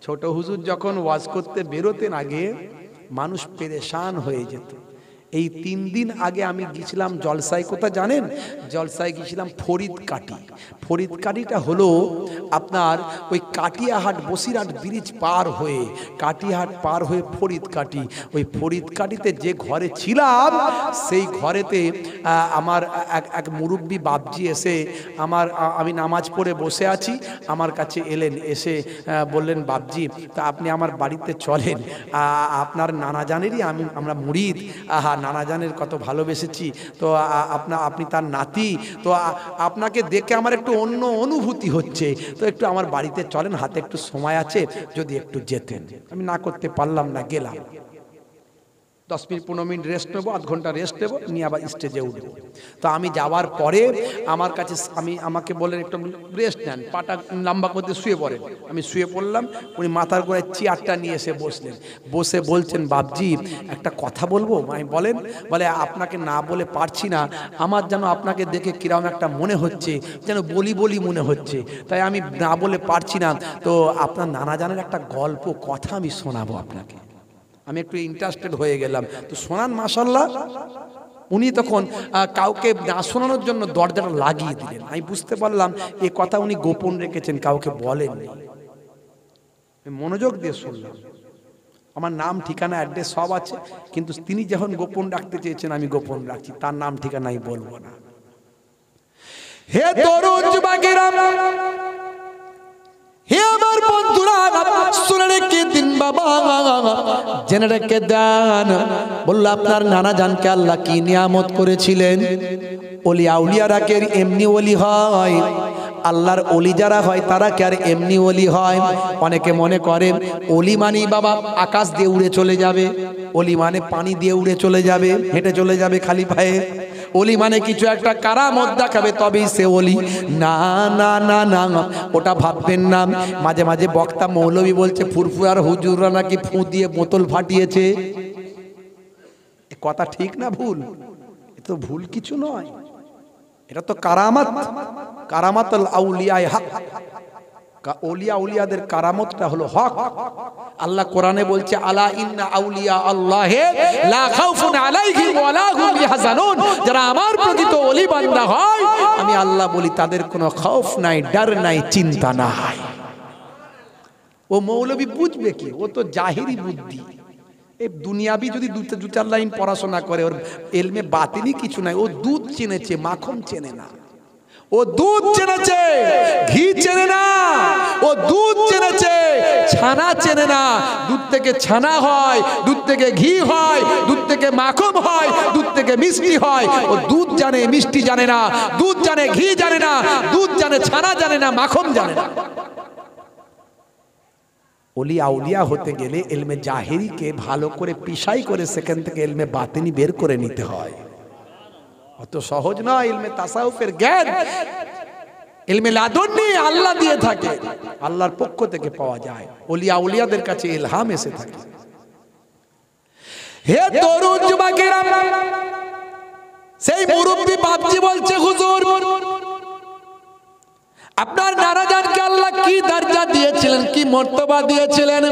ছোট হুজুর যখন ওয়াজ করতে বেরোতেন আগে মানুষ পেরেশান হয়ে যেত। এই 3 দিন আগে আমি গিয়েছিলাম জলসায়, কোথায় জানেন? জলসায় গিয়েছিলাম ফরিদকাটি। ফরিদকাটিটা হলো আপনার ওই কাটিয়াহাট বসিরহাট ব্রিজ পার হয়ে, কাটিয়াহাট পার হয়ে ফরিদকাটি। ওই ফরিদকাটিতে যে ঘরে ছিলাম সেই ঘরেতে আমার এক মুরব্বী বাপজি এসে আমি নামাজ পড়ে বসে আছি, আমার কাছে এলেন, এসে বললেন, বাপজি তা আপনি আমার বাড়িতে চলেন, আপনার নানা জানেরই আমরা মুরিদ, নানা জানের কত ভালোবেসেছি, তো আপনি তার নাতি, তো আপনাকে দেখে আমার একটু অন্য অনুভূতি হচ্ছে, তো একটু আমার বাড়িতে চলেন, হাতে একটু সময় আছে, যদি একটু যেতেন। আমি না করতে পারলাম না, গেলাম। 10 মিনিট 15 মিনিট রেস্ট নেবো, আধ ঘন্টা রেস্ট নেবো, নিয়ে আবার স্টেজে উঠবো। তো আমি যাওয়ার পরে আমার কাছে আমাকে বললেন একটু রেস্ট নেন, পাটা লম্বা করতে শুয়ে পড়েন। আমি শুয়ে পড়লাম, উনি মাথার গোড়ায় চেয়ারটা নিয়ে এসে বসলেন, বসে বলছেন, বাপজি একটা কথা বলবো। আমি বলেন। বলে, আপনাকে না বলে পারছি না, আমার যেন আপনাকে দেখে কিরকম একটা মনে হচ্ছে, যেন বলি বলি মনে হচ্ছে, তাই আমি না বলে পারছি না। তো আপনার নানা জানের একটা গল্প কথা আমি শোনাবো আপনাকে। আমি একটু ইন্টারেস্টেড হয়ে গেলাম, তো শোনান। মাশাআল্লাহ। উনি তখন কাউকে না শোনানোর জন্য দরজাটা লাগিয়ে দিলেন। আমি বুঝতে পারলাম এই কথা উনি গোপন রেখেছেন, কাউকে বলেননি। মনোযোগ দিয়ে শুনলাম। আমার নাম ঠিকানা অ্যাড্রেস সব আছে, কিন্তু তিনি যখন গোপন রাখতে চেয়েছেন আমি গোপন রাখছি, তার নাম ঠিকানাই বলবো না। হে তরুণ যুবকেরা, হে আমার বন্ধুরা, শুনে রেখে দিন বাবা, জেনে রেখে দেন। বলল, আপনার নানা জানকে আল্লাহ কি নিয়ামত করেছিলেন। ওলি আউলিয়ারা কে এমনি ওলি হয়? আল্লাহর ওলি যারা হয় তারা কি আর এমনি ওলি হয়? অনেকে মনে করেন ওলি মানে বাবা আকাশ দিয়ে উড়ে চলে যাবে, ওলি মানে পানি দিয়ে উড়ে চলে যাবে, হেঁটে চলে যাবে খালি পায়ে। ওলি মানে কিছু একটা কারামত দেখাবে তবেই সে ওলি। না না না না, ওটা ভাববেন না। মাঝে মাঝে বক্তা মৌলবী বলছে ফুরফুরার হুজুররা নাকি ফু দিয়ে বোতল ফাটিয়েছে। কথা ঠিক না ভুল? এ তো ভুল কিছু নয়, এটা তো কারামাত। কারামাতুল আউলিয়ায়ে হক, ওলিয়া উলিয়াদের কারামতটা হলো হক। আল্লাহ কোরআনে বলছে, আলা ইন্না আউলিয়া আল্লাহে লা খাউফুন আলাইহিম ওয়া লা হুম ইয়াহজানুন। যারা আমার প্রকৃত ওলি বান্দা হয়, আমি আল্লাহ বলি তাদের কোনো খৌফ নাই, ডর নাই, চিন্তা নাই। ও মৌলবী বুঝবে কি? ও তো জাহিরি বুদ্ধি। এই দুনিয়াবি যদি দু চার লাইন পড়াশোনা করে, ওর এলমে বাতিনি কিছু নাই। ও দুধ চেনেছে, মাখন চেনে না। ও দুধ চেনেছে, ঘি চেনে না। ও দুধ চেনেছে, ছানা চেনে না। দুধ থেকে ছানা হয়, দুধ থেকে ঘি হয়, দুধ থেকে মাখন হয়, দুধ থেকে মিষ্টি হয়। ও দুধ জানে, মিষ্টি জানে না। দুধ জানে, ঘি জানে না। দুধ জানে, ছানা জানে না, মাখন জানে না। ওলি আউলিয়া হতে গেলে ইলমে জাহিরিকে ভালো করে পিশাই করে সেখান থেকে ইলমে বাতিনি বের করে নিতে হয়। অত সহজ নয়। ইলমে তাসাউফের জ্ঞান, ইলমে লাদুন্নি আল্লাহ দিয়ে থাকে, আল্লাহর পক্ষ থেকে পাওয়া যায়। ওলি আউলিয়াদের কাছে ইলহাম এসে থাকে। হে তরুণ যুবকেরা, সেই মুরব্বি বাপজি বলছে, হুজুর আপনার নানা জানকে আল্লাহ কি দরজা দিয়েছিলেন, কি মর্তবা দিয়েছিলেন?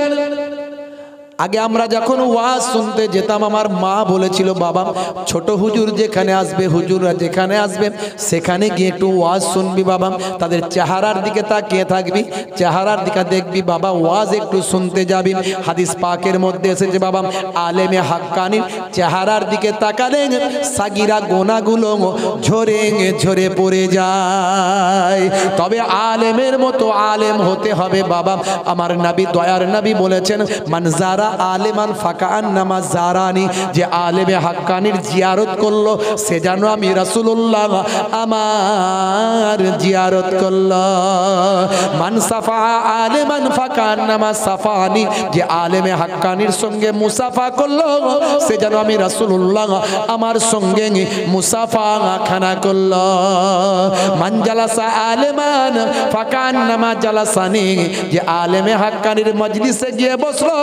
আগে আমরা যখন ওয়াজ শুনতে যেতাম, আমার মা বলেছিল, বাবা ছোট হুজুর যেখানে আসবে, হুজুররা যেখানে আসবে, সেখানে গিয়ে একটু ওয়াজ শুনবি বাবা। তাদের চেহারার দিকে তাকিয়ে থাকবি, চেহারার দিকে দেখবি বাবা, ওয়াজ একটু শুনতে যাবি। হাদিস পাকের মধ্যে এসেছে বাবা, আলেমে হাক্কানি চেহারার দিকে তাকালে সাগিরা গোনাগুলো ঝরে ঝরে পড়ে যায়। তবে আলেমের মতো আলেম হতে হবে বাবা। আমার নবী, দয়ার নবী বলেছেন, মানজারা আলেমান ফাকান্নামা জারানি, যে আলেমে হাক্কানির জিয়ারত করলো সে যেন আমি রাসূলুল্লাহ আমার জিয়ারত করলো। মান সাফা আলেমান ফাকান্নামা সাফানি, যে আলেমে হাক্কানির সঙ্গে মুসাফা করলো সে যেন আমি রাসূলুল্লাহ আমার সঙ্গে মুসাফা খানা করলো। মান জালাসা আলেমান ফাকান্নামা জালাসানি, যে আলেমে হাক্কানির মজলিসে গিয়ে বসলো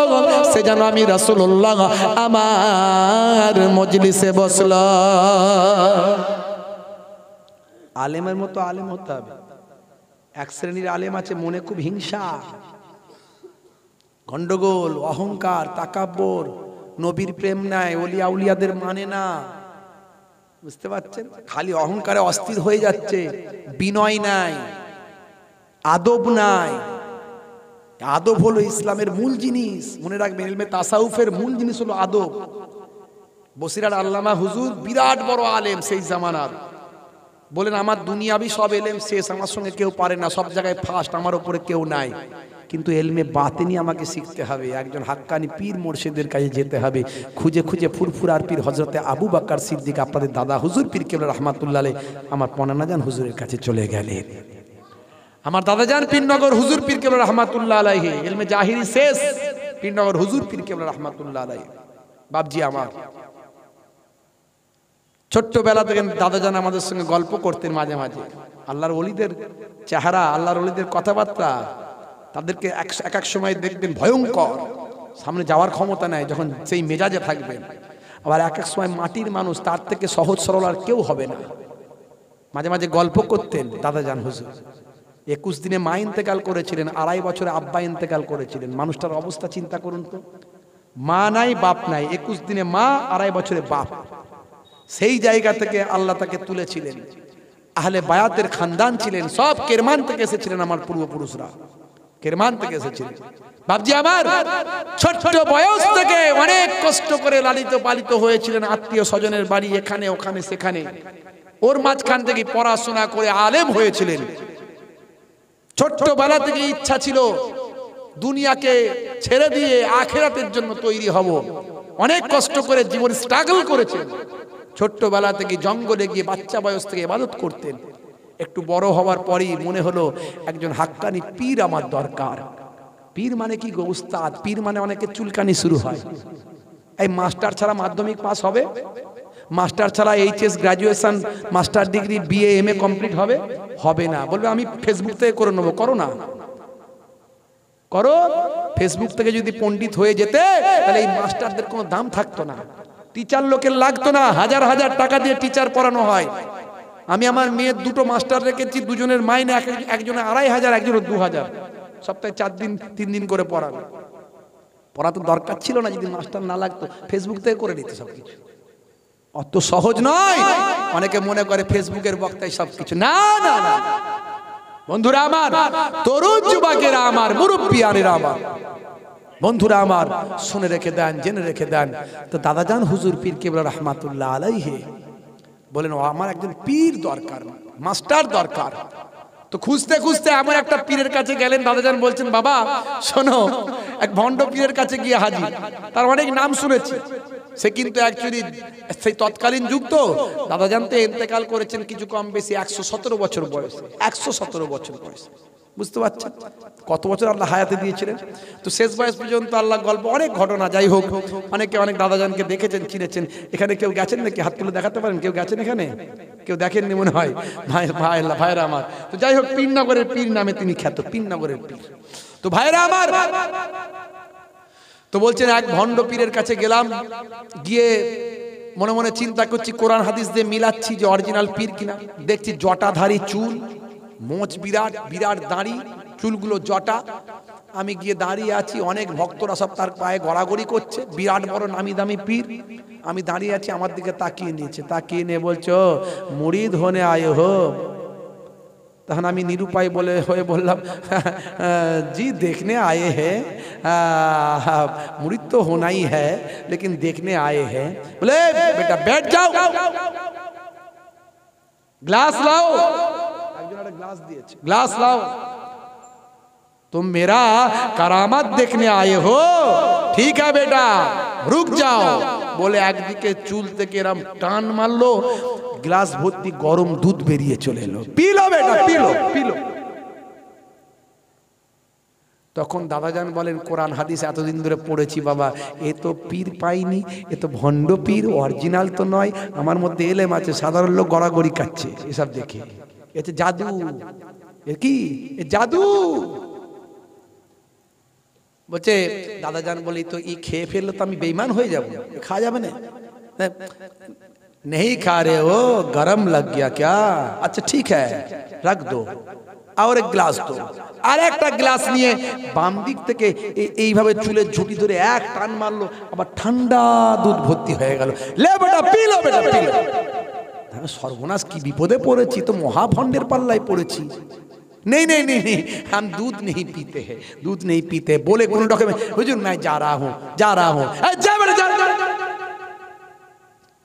সে যেন আমি রাসূলুল্লাহ আমার মজলিসে বসলো। আলেমের মতো আলেম হতে হবে। এক শ্রেণীর আলেম আছে মনে খুব হিংসা, গন্ডগোল, অহংকার, তাকাব্বর, নবীর প্রেম নাই, ওলিয়া উলিয়াদের মানে না। বুঝতে পারছেন? খালি অহংকারে অস্থির হয়ে যাচ্ছে, বিনয় নাই, আদব নাই। আদব হলো ইসলামের মূল জিনিস, মনে রাখবেন। ইলমে তাসাউফের মূল জিনিস হলো আদব। বসিরার আল্লামা হুজুর বিরাট বড় আলেম সেই জামানার, বলেন আমার দুনিয়াবি সব এলেম শেষ, আমার সঙ্গে কেউ পারে না, সব জায়গায় ফার্স্ট, আমার উপরে কেউ নাই, কিন্তু এলমে বাতেনি আমাকে শিখতে হবে। একজন হাক্কানি পীর মুর্শিদের কাছে যেতে হবে, খুঁজে খুঁজে ফুরফুরার পীর হযরতে আবু বকর সিদ্দিক, আপনাদের দাদা হুজুর পীর কেবলা রাহমাতুল্লাহ আলাইহি আমার পনানাজান হুজুরের কাছে চলে গেলেন। আমার দাদাজান পীরনগর হুজুর পীর কেবলা রাহমাতুল্লাহ আলাইহি, ইলমে জাহিরি শেষ, পীরনগর হুজুর পীর কেবলা রাহমাতুল্লাহ আলাইহি। বাপজি আমার ছোট্টবেলা থেকে দাদাজান আমাদের সঙ্গে গল্প করতেন মাঝে মাঝে। আল্লাহর ওলিদের চেহারা, আল্লাহর ওলিদের কথাবার্তা, তাদেরকে এক এক সময় দেখবেন ভয়ঙ্কর, সামনে যাওয়ার ক্ষমতা নাই যখন সেই মেজাজে থাকবেন। আবার এক এক সময় মাটির মানুষ, তার থেকে সহজ সরল আর কেউ হবে না। মাঝে মাঝে গল্প করতেন দাদাজান হুজুর। 21 দিনে মা ইন্তেকাল করেছিলেন, 2.5 বছরে আব্বা ইন্তেকাল করেছিলেন। মানুষটার অবস্থা চিন্তা করুন তো, মা নাই বাপ নাই, 21 দিনে মা, 2.5 বছরে বাপ। সেই জায়গা থেকে আল্লাহ তাকে তুলেছিলেন। আহলে বায়াতের খানদান ছিলেন, সব কেরমান থেকে এসেছিলেন আমার পূর্বপুরুষরা, কেরমান থেকে এসেছিলেন। বাপজি আমার ছোট্ট বয়স থেকে অনেক কষ্ট করে লালিত পালিত হয়েছিলেন, আত্মীয় স্বজনের বাড়ি এখানে ওখানে সেখানে। ওর মাঝখান থেকে পড়াশোনা করে আলেম হয়েছিলেন। ছোট্টবেলা থেকে ইচ্ছা ছিল দুনিয়াকে ছেড়ে দিয়ে আখিরাতের জন্য তৈরি হব। অনেক কষ্ট করে জীবন স্ট্রাগল করেছেন। ছোট্টবেলা থেকে জঙ্গলে গিয়ে বাচ্চা বয়স থেকে ইবাদত করতেন। একটু বড় হওয়ার পরই মনে হলো একজন হাক্কানি পীর আমার দরকার। পীর মানে কি গো উস্তাদ? পীর মানে অনেকে চুলকানি শুরু হয়। এই মাস্টার ছাড়া মাধ্যমিক পাস হবে? মাস্টার ছাড়া HS graduation, master degree, BA MA complete হবে? হবে না। বলবে আমি ফেসবুক থেকে করে নেবো। করো না, করো। ফেসবুক থেকে যদি পণ্ডিত হয়ে যেতে তাহলে এই মাস্টারদের কোনো দাম থাকতো না, টিচার লোকের লাগতো না। হাজার হাজার টাকা দিয়ে টিচার পড়ানো হয়। আমি আমার মেয়ের 2টো মাস্টার রেখেছি, দুজনের মাইনে একজনে 2,500, একজনের 2,000, সপ্তাহে 4 দিন 3 দিন করে পড়ানো। পড়া তো দরকার ছিল না, যদি মাস্টার না লাগতো ফেসবুক থেকে করে নিতে সবকিছু। অত সহজ নয়। অনেকে মনে করে ফেসবুকের বক্তায় সবকিছু। না না না বন্ধুরা আমার, তরুণ যুবকেরা আমার, মুরব্বিয়ানেরা আমার, বন্ধুরা আমার, শুনে রেখে দেন, জেনে রেখে দেন। তো দাদাজান হুজুর পীর কেবলা রাহমাতুল্লাহ আলাইহি বলেন ও আমার একজন পীর দরকার, মাস্টার দরকার। তো খুঁজতে খুঁজতে এমন একটা পীরের কাছে গেলেন। দাদাজান বলছেন বাবা শোনো, এক ভণ্ড পীরের কাছে গিয়ে হাজির। তার অনেক নাম শুনেছি, সে কিন্তু অ্যাকচুয়ালি সেই তৎকালীন যুগ তো। দাদাজান তো ইন্তেকাল করেছেন কিছু কম বেশি 117 বছর বয়সে, 117 বছর বয়সে। বুঝতে পারছেন কত বছর আল্লাহ হায়াতে দিয়েছিলেন। তো শেষ বয়স পর্যন্ত আল্লাহ গল্প, অনেক ঘটনা। যাই হোক, অনেকে অনেক দাদাজানকে দেখেছেন, চিনেছেন। এখানে কেউ গেছেন নাকি? হাত তুলে দেখাতে পারেন। কেউ গেছেন এখানে? কেউ দেখেননি মনে হয়। ভাইরা আমার, তো যাই হোক, পীরনগরের পীর নামে তিনি খ্যাত, পীরনগরের পীর। তো ভাইরা আমার, তো বলছেন এক ভণ্ড পীরের কাছে গেলাম, গিয়ে মনে মনে চিন্তা করছি, কোরআন হাদিস দিয়ে মিলাচ্ছি যে অরিজিনাল পীর কিনা। দেখছি জটাধারী চুল, মোচ বিরাট বিরাট দাড়ি, চুলগুলো জটা। আমি গিয়ে দাঁড়িয়ে আছি, অনেক ভক্তরা সব তার পায়ে গড়াগড়ি করছে। বিরাট বড় নামি দামি পীর। আমি দাঁড়িয়ে আছি, আমার দিকে তাকিয়ে নিয়েছে, তাকিয়ে নিয়ে বলছো মুরিদ হনে আয়ে হো। তখন আমি নিরুপায় হয়ে বললাম জি देखने आए हैं, मुरीद तो होना ही है लेकिन देखने आए हैं। बोले बेटा बैठ जाओ, ग्लास लाओ। একজন একটা গ্লাস দিয়েছে, গ্লাস লাও। तुम मेरा करामत देखने आए हो, ठीक है बेटा रुक जाओ। বলে একদিকে চুল থেকে এরম টান মারলো, গ্লাস ভর্তি গরম দুধ বেরিয়ে চলে এলো। পিলো বেটা, পিলো পিলো। তখন দাদাজান বলেন কোরআন হাদিস এতদিন ধরে পড়েছি বাবা, এ তো পীর পাইনি, এ তো ভণ্ড পীর, অরিজিনাল তো নয়। আমার মধ্যে এলেম আছে, সাধারণ লোক গড়াগড়ি কাচ্ছে এসব দেখে। এতে জাদু, এ কি জাদু? বলছে দাদাজান বলি তো ই খেয়ে ফেললো তো আমি বেঈমান হয়ে যাবো, খাওয়া যাবে না। नहीं खा रहे हो, गरम लग गया क्या? अच्छा ठीक है रख दो। আর এক গ্লাস তো, আর একটা গ্লাস নিয়ে বাম দিক থেকে এইভাবে চুলের ঝুঁটি ধরে এক টান মারলো, আবার ঠান্ডা দুধ ভর্তি হয়ে গেল। লে বেটা পিলো, বেটা পিলো। সর্বনাশ, কি বিপদে পড়েছি, তো মহাভণ্ডের পাল্লায় পড়েছি। नहीं नहीं नहीं नहीं, हम दूध नहीं पीते हैं, दूध नहीं पीते। बोले कोनो डॉक्यूमेंट, हुजूर मैं जा रहा हूँ, जा रहा हूँ।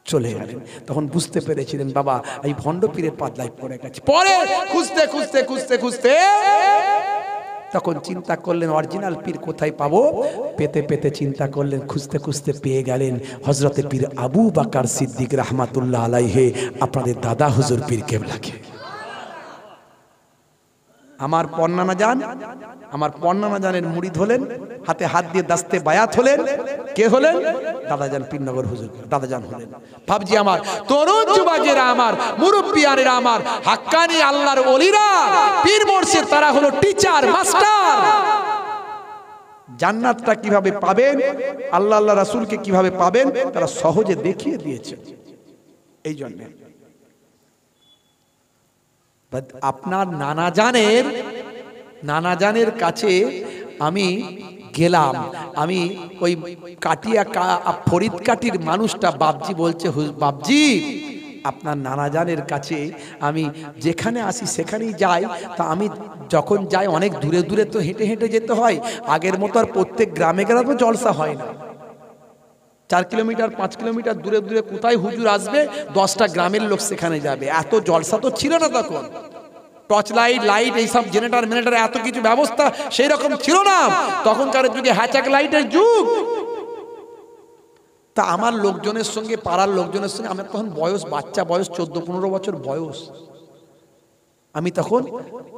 চলে গেলেন। তখন বুঝতে পেরেছিলেন বাবা এই ভণ্ড পীরের পাল্লায় পড়ে গেছে। পরে খুঁজতে খুঁজতে খুঁজতে খুঁজতে তখন চিন্তা করলেন অরিজিনাল পীর কোথায় পাবো। পেতে পেতে চিন্তা করলেন, খুঁজতে খুঁজতে পেয়ে গেলেন হযরতে পীর আবু বকর সিদ্দিক রাহমাতুল্লাহ আলাইহি, আপনাদের দাদা হুজুর পীর কেবলাকে। আমার পন্নানা জান, আমার পন্নানা জানের মুরিদ হলেন, হাতে হাত দিয়ে দাস্তে বায়াত হলেন। কে হলেন? দাদাজান পীরনগর হুজুর দাদাজান হলেন। ভাবজি আমার তরুণ যুবকেরা, আমার মুরব্বিয়ানেরা, আমার হাক্কানি আল্লাহর ওলিরা, পীর মুর্শিদ, তারা হলো টিচার, মাস্টার। জান্নাতটা কিভাবে পাবেন, আল্লাহ আল্লাহ রাসূলকে কিভাবে পাবেন, তারা সহজে দেখিয়ে দিয়েছে। এই জন্য আপনার নানা জানের কাছে আমি গেলাম। আমি ওই কাটিয়া ফরিদ কাটির মানুষটা বাবজি বলছে, বাবজি আপনার নানা জানের কাছে আমি যেখানে আসি সেখানেই যাই। তা আমি যখন যাই অনেক দূরে দূরে তো হেঁটে হেঁটে যেতে হয়। আগের মতো আর প্রত্যেক গ্রামে গ্রামে জলসা হয় না। 4 কিলোমিটার 5 কিলোমিটার দূরে দূরে কোথায় হুজুর আসবে, 10টা গ্রামের লোক সেখানে যাবে। এত জলসা তো ছিল না তখন। টর্চ লাইট, লাইট, এইসব জেনারেটর এত কিছু ব্যবস্থা সেই রকম ছিল না তখনকার যুগে। হ্যাচাক লাইটের যুগ। তা আমার লোকজনের সঙ্গে, পাড়ার লোকজনের সঙ্গে, আমার তখন বয়স বাচ্চা, বয়স 14-15 বছর বয়স, আমি তখন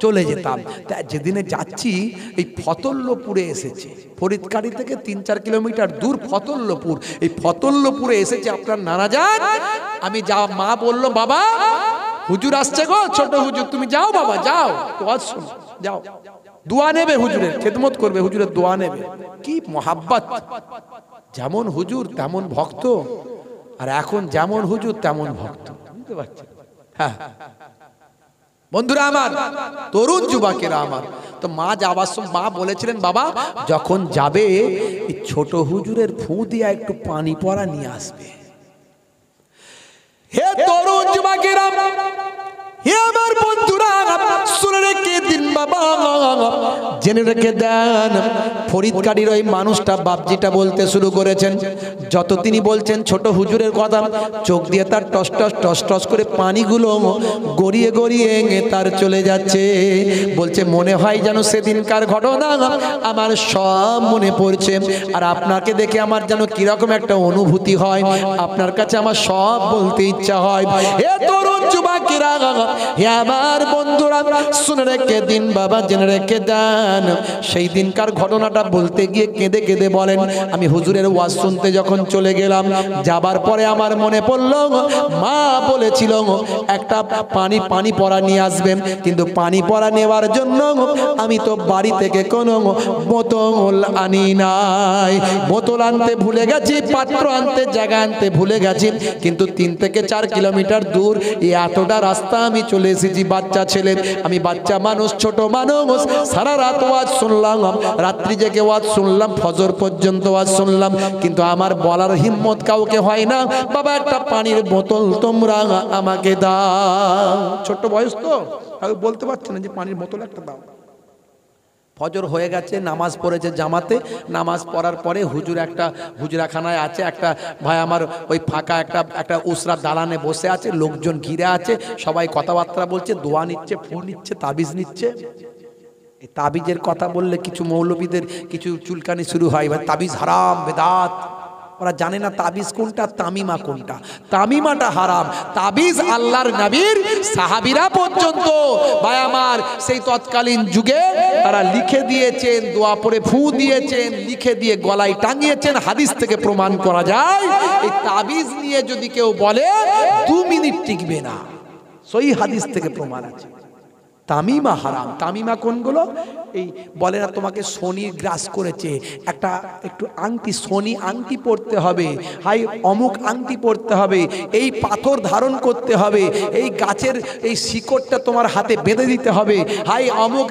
চলে যেতাম। তা যেদিনে যাচ্ছি এই ফতল্লপুরে এসেছে, ফরিদকাটি থেকে 3-4 কিলোমিটার দূর ফতল্লপুর। এই ফতল্লপুরে এসেছে আপনার নানা জান। আমি যা, মা বলল বাবা হুজুর আসছে গো, ছোট হুজুর, তুমি যাও বাবা, যাও, ওয়াজ শোনো, যাও, দোয়া নেবে, হুজুরের খেদমত করবে, হুজুরের দোয়া নেবে। কি মহাব্বত! যেমন হুজুর তেমন ভক্ত, আর এখন যেমন হুজুর তেমন ভক্ত। বুঝতে পারছেন? হ্যাঁ বন্ধুরা আমার, তরুণ যুবকেরা আমার, তো মা যাবার সময় মা বলেছিলেন বাবা যখন যাবে এই ছোট হুজুরের ফু দিয়া একটু পানি পড়া নিয়ে আসবে। হে তরুণ যুবকেরা, হে আমার বন্ধুরা, শুনে রেখে দিন বাবা, জেনে রেখে দেন। ফরিদকাটির ওই মানুষটা বাবজিটা বলতে শুরু করেছেন। যত তিনি বলছেন ছোট হুজুরের কথা, চোখ দিয়ে তার টস টস টস টস করে পানিগুলো গড়িয়ে গড়িয়ে তার চলে যাচ্ছে। বলছে মনে হয় যেন সেদিনকার ঘটনা আমার সব মনে পড়ছে। আর আপনাকে দেখে আমার যেন কিরকম একটা অনুভূতি হয়, আপনার কাছে আমার সব বলতে ইচ্ছা হয়। হে তরুণ যুবকেরা, হে আমার বন্ধুরা, শুনে রেখে দিন বাবা, জেনে রেখে দেন। সেই দিনকার ঘটনাটা বলতে গিয়ে কেঁদে কেঁদে বলেন, আমি হুজুরের ওয়াজ শুনতে যখন চলে গেলাম, যাবার পরে আমার মনে পড়ল মা বলেছিল একটা পানি পড়া নিয়ে আসবেন, কিন্তু পানি পড়া নেওয়ার জন্য আমি তো বাড়ি থেকে কোনো বোতল আনি নাই। বোতল আনতে ভুলে গেছি, পাত্র আনতে, জায়গা আনতে ভুলে গেছি। কিন্তু 3 থেকে 4 কিলোমিটার দূর এতটা রাস্তা আমি চলে এসেছি। বাচ্চা ছেলে, আমি বাচ্চা মানুষ, ছোট মানুষ, সারা রাত ওয়াজ শুনলাম, রাত্রি জেগে ওয়াজ শুনলাম, ফজর পর্যন্ত ওয়াজ শুনলাম, কিন্তু আমার বলার হিম্মত কাউকে হয় না, বাবা একটা পানির বোতল তোমরা আমাকে দাও। ছোট্ট বয়স তো বলতে পারছে না যে পানির বোতল একটা দাও। ফজর হয়ে গেছে, নামাজ পড়েছে জামাতে। নামাজ পড়ার পরে হুজুর একটা হুজরাখানায় আছে, একটা ভাই আমার ওই ফাঁকা একটা উসরা দালানে বসে আছে, লোকজন ঘিরে আছে, সবাই কথাবার্তা বলছে, দোয়া নিচ্ছে, ফুল নিচ্ছে, তাবিজ নিচ্ছে। এই তাবিজের কথা বললে কিছু মৌলবীদের কিছু চুলকানি শুরু হয়, ভাই তাবিজ হারাম, বেদাত। ওরা জানে না তাবিজ কোনটা, তামিমা কোনটা। তামিমাটা হারাম, তাবিজ আল্লাহর নবীর সাহাবীরা পর্যন্ত ভাই আমার সেই তৎকালীন যুগে তারা লিখে দিয়েছেন, দোয়া পড়ে ফু দিয়েছেন, লিখে দিয়ে গলায় টাঙিয়েছেন। হাদিস থেকে প্রমাণ করা যায় এই তাবিজ নিয়ে যদি কেউ বলে 2 মিনিট টিকবে না, সহি হাদিস থেকে প্রমাণ আছে। তামিমা হারাম। তামিমা কোনগুলো? এই বলে না তোমাকে শনি গ্রাস করেছে, একটা একটু আংটি, শনি আংটি পরতে হবে, হাই অমুক আংটি পরতে হবে, এই পাথর ধারণ করতে হবে, এই গাছের এই শিকড়টা তোমার হাতে বেঁধে দিতে হবে, হাই অমুক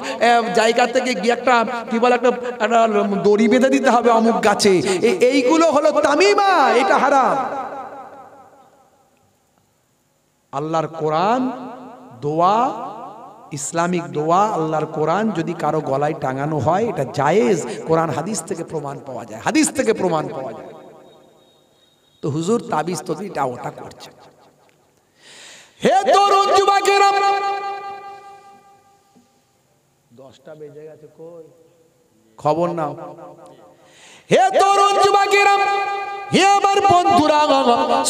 জায়গা থেকে গিয়ে একটা কি বলে একটা দড়ি বেঁধে দিতে হবে অমুক গাছে, এইগুলো হলো তামিমা, এটা হারাম। আল্লাহর কোরআন দোয়া, ইসলামিক দোয়া, আল্লাহর কোরআন যদি কারো গলায় টাঙানো হয় এটা জায়েজ, কোরআন হাদিস থেকে প্রমাণ পাওয়া যায়, হাদিস থেকে প্রমাণ পাওয়া যায়। তো হুজুর তাবিজ তো এটা ওটা করছে। হে তরুণ যুবকেরা, 10টা বেজে গেছে, কই খবর নাও। হে তরুণ যুবকেরা, হে আমার বন্ধুরা,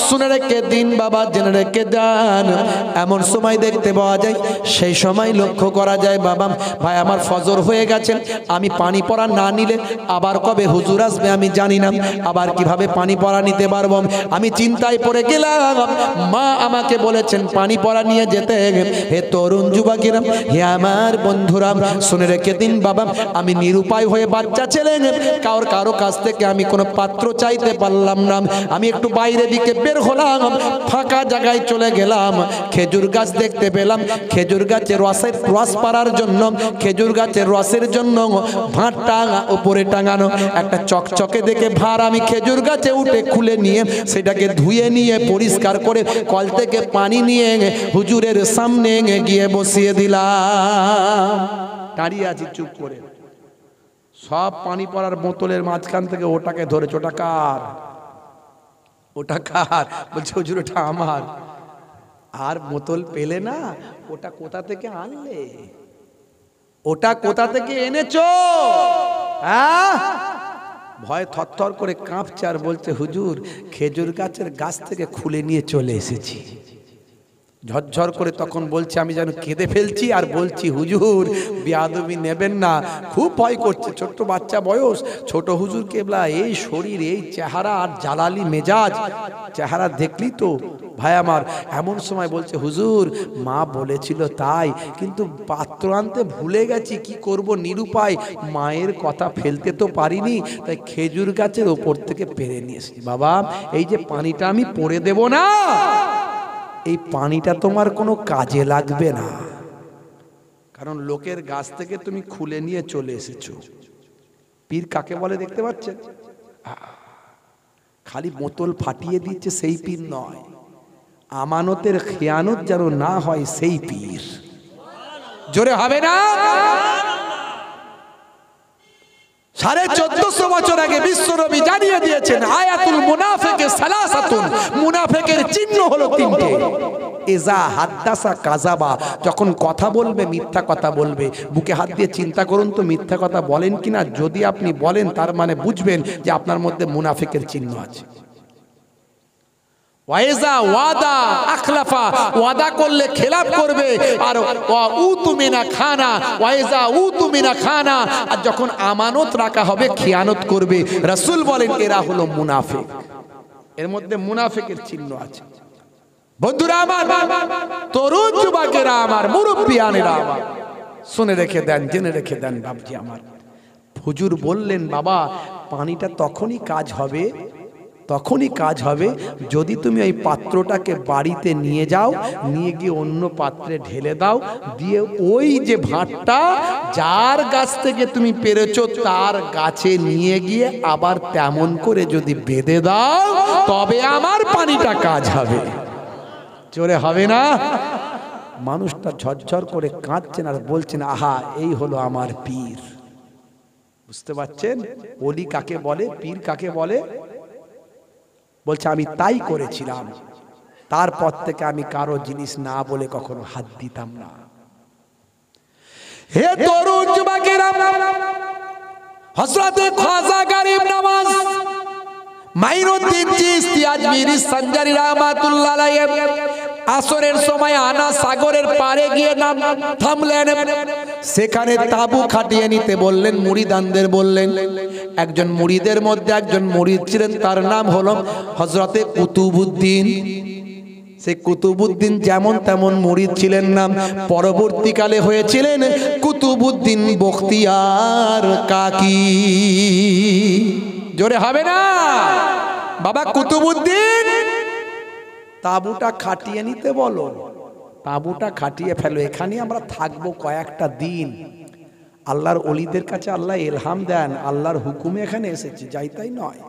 শুনে রেখে দিন বাবা, জেনে রেখে দেন। এমন সময় দেখতে পাওয়া যায়, সেই সময় লক্ষ্য করা যায় বাবা ভাই আমার ফজর হয়ে গেছে, আমি পানি পড়া না নিলে আবার কবে হুজুর আসবে আমি জানি না, আবার কিভাবে পানি পড়া নিতে পারবো, আমি চিন্তায় পড়ে গেলাম। মা আমাকে বলেছেন পানি পড়া নিয়ে যেতে। হে তরুণ যুবকেরা, হে আমার বন্ধুরা, শুনে রেখে দিন বাবা, আমি নিরুপায় হয়ে বাচ্চা ছেলে, কারো কাছ থেকে আমি কোনো পাত্র চাইতে পারলাম না, আমি একটু বাইরে দিকে বের হলাম, ফাঁকা জায়গায় চলে গেলাম, খেজুর গাছ দেখতে পেলাম, খেজুর গাছের রস পাড়ার জন্য, খেজুর গাছের রসের জন্য ভাঁড়টা উপরে টাঙানো, একটা চকচকে দেখে ভাঁড় আমি খেজুর গাছে উঠে খুলে নিয়ে সেটাকে ধুয়ে নিয়ে পরিষ্কার করে কল থেকে পানি নিয়ে হুজুরের সামনে গিয়ে বসিয়ে দিলাম। দাঁড়িয়ে আছি চুপ করে, সব পানি পড়ার বোতলের মাঝখান থেকে ওটাকে ধরেছে, ওটা কার, ওটা কার? বলছে হুজুর ওটা আমার। আর বোতল পেলে না, ওটা কোথা থেকে আনলে, ওটা কোথা থেকে এনেছো? হ্যাঁ, ভয় থরথর করে কাঁপছে আর বলছে হুজুর খেজুর গাছের গাছ থেকে খুলে নিয়ে চলে এসেছি। ঝরঝর করে তখন বলছে, আমি যেন কেঁদে ফেলছি আর বলছি হুজুর বেয়াদবি নেবেন না, খুব ভয় করছে, ছোট্ট বাচ্চা বয়স, ছোট হুজুর কেবলা এই শরীর, এই চেহারা আর জালালি মেজাজ, চেহারা দেখলি তো ভাই আমার। এমন সময় বলছে হুজুর মা বলেছিল তাই, কিন্তু পাত্র আনতে ভুলে গেছি, কি করব নিরুপায়, মায়ের কথা ফেলতে তো পারিনি, তাই খেজুর গাছের ওপর থেকে পেরে নিয়ে এসেছি। বাবা এই যে পানিটা আমি পড়ে দেব না, এই পানিটা তোমার কোনো কাজে লাগবে না, কারণ লোকের গাছ থেকে তুমি খুলে নিয়ে চলে এসেছো। পীর কাকে বলে দেখতে পাচ্ছেন? খালি বোতল ফাটিয়ে দিচ্ছে সেই পীর নয়, আমানতের খেয়ানত যেন না হয় সেই পীর। জোরে হবে না? 1450 বছর আগে বিশ্বনবী জানিয়ে দিয়েছেন আয়াতুল মুনাফিকে সালাসাতুন, মুনাফিকের চিহ্ন হলো তিনটে। ইজা হাদ্দাসা কাযাবা, যখন কথা বলবে মিথ্যা কথা বলবে। বুকে হাত দিয়ে চিন্তা করুন তো মিথ্যা কথা বলেন কিনা, যদি আপনি বলেন তার মানে বুঝবেন যে আপনার মধ্যে মুনাফিকের চিহ্ন আছে। ওয়াইজা ওয়াদা আখলাফা, ওয়াদা করলে খেলাফ করবে, আর উতুমিনা খানা, ওয়াইজা উতুমিনা খানা, আর যখন আমানত রাখা হবে খেয়ানত করবে। রাসূল বলেন এরা হলো মুনাফিক, এর মধ্যে মুনাফিকের চিহ্ন আছে। বন্ধুরা আমার, তরুণ যুবকেরা আমার, মুরব্বিয়ানেরা আমার, শুনে রেখে দেন, জেনে রেখে দেন বাবজি আমার। হুজুর বললেন বাবা পানিটা তখনই কাজ হবে, তখনই কাজ হবে যদি তুমি ওই পাত্রটাকে বাড়িতে নিয়ে যাও, নিয়ে গিয়ে অন্য পাত্রে ঢেলে দাও, দিয়ে ওই যে ভাঁড়টা যার গাছ থেকে তুমি পেরেছো তার গাছে নিয়ে গিয়ে আবার তেমন করে যদি বেঁধে দাও, তবে আমার পানিটা কাজ হবে। জোরে হবে না? মানুষটা ঝরঝর করে কাঁদছেন আর বলছেন আহা এই হলো আমার পীর। বুঝতে পারছেন ওলি কাকে বলে, পীর কাকে বলে? বলছে আমি তাই করেছিলাম, তারপর থেকে আমি কারো জিনিস না বলে কখনো হাত দিতাম না। হে তরুণ যুবকেরা, হযরত খাজা গরিব নওয়াজ মাইনুদ্দিন চিশতি আজমিরি সঞ্জারি রাহমাতুল্লাহ আলাইহি আসরের সময় আনা সাগরের পাড়ে গিয়ে থামলেন। সেখানে তাবু খাটিয়ে নিতে বললেন, মুরিদানদের বললেন। একজন মুরিদের মধ্যে একজন মুরিদ ছিলেন, তার নাম হলো হযরতে কুতুবউদ্দিন। সে কুতুবউদ্দিন যেমন তেমন মুরিদ ছিলেন না, পরবর্তীকালে হয়েছিলেন কুতুবউদ্দিন বখতিয়ার কাকি। জোরে হবে না? বাবা কুতুবউদ্দিন তাঁবুটা খাটিয়ে নিতে বলো, তাঁবুটা খাটিয়ে ফেলো, এখানে আমরা থাকবো কয়েকটা দিন। আল্লাহর ওলিদের কাছে আল্লাহ ইলহাম দেন, আল্লাহর হুকুমে এখানে এসেছি, যাই তাই নয়।